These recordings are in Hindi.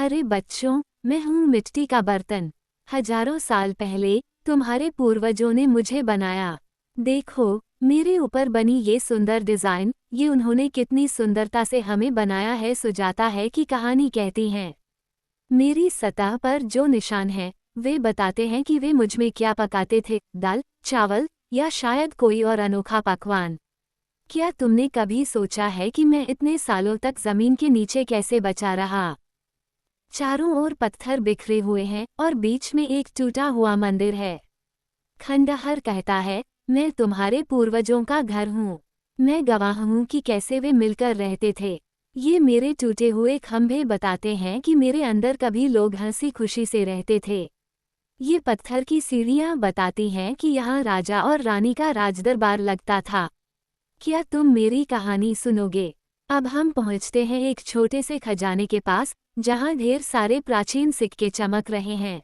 प्यारे बच्चों, मैं हूँ मिट्टी का बर्तन। हजारों साल पहले तुम्हारे पूर्वजों ने मुझे बनाया। देखो, मेरे ऊपर बनी ये सुंदर डिजाइन, ये उन्होंने कितनी सुंदरता से हमें बनाया है। सुजाता है कि कहानी कहती हैं। मेरी सतह पर जो निशान हैं, वे बताते हैं कि वे मुझमें क्या पकाते थे, दाल, चावल या शायद कोई और अनोखा पकवान। क्या तुमने कभी सोचा है कि मैं इतने सालों तक जमीन के नीचे कैसे बचा रहा? चारों ओर पत्थर बिखरे हुए हैं और बीच में एक टूटा हुआ मंदिर है। खंडहर कहता है, मैं तुम्हारे पूर्वजों का घर हूँ। मैं गवाह हूँ कि कैसे वे मिलकर रहते थे। ये मेरे टूटे हुए खंभे बताते हैं कि मेरे अंदर कभी लोग हंसी खुशी से रहते थे। ये पत्थर की सीढ़ियाँ बताती हैं कि यहाँ राजा और रानी का राजदरबार लगता था। क्या तुम मेरी कहानी सुनोगे? अब हम पहुँचते हैं एक छोटे से खजाने के पास, जहाँ ढेर सारे प्राचीन सिक्के चमक रहे हैं।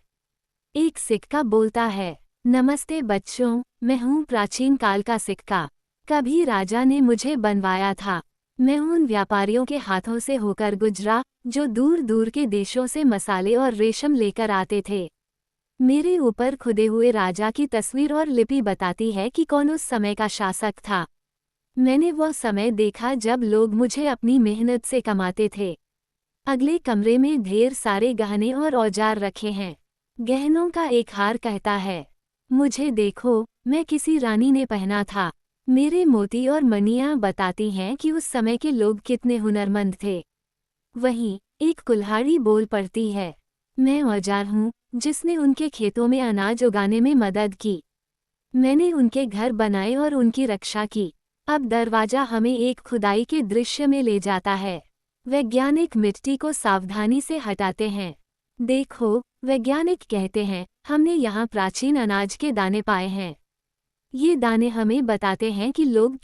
एक सिक्का बोलता है, नमस्ते बच्चों, मैं हूँ प्राचीन काल का सिक्का। कभी राजा ने मुझे बनवाया था। मैं उन व्यापारियों के हाथों से होकर गुजरा, जो दूर दूर के देशों से मसाले और रेशम लेकर आते थे। मेरे ऊपर खुदे हुए राजा की तस्वीर और लिपि बताती है कि कौन उस समय का शासक था। मैंने वो समय देखा जब लोग मुझे अपनी मेहनत से कमाते थे। अगले कमरे में ढेर सारे गहने और औजार रखे हैं। गहनों का एक हार कहता है, मुझे देखो, मैं किसी रानी ने पहना था। मेरे मोती और मणियां बताती हैं कि उस समय के लोग कितने हुनरमंद थे। वहीं एक कुल्हाड़ी बोल पड़ती है, मैं औजार हूँ जिसने उनके खेतों में अनाज उगाने में मदद की। मैंने उनके घर बनाए और उनकी रक्षा की। अब दरवाजा हमें एक खुदाई के दृश्य में ले जाता है। वैज्ञानिक मिट्टी को सावधानी से हटाते हैं। देखो, वैज्ञानिक कहते हैं, हमने यहाँ प्राचीन अनाज के दाने पाए हैं। ये दाने हमें बताते हैं कि लोग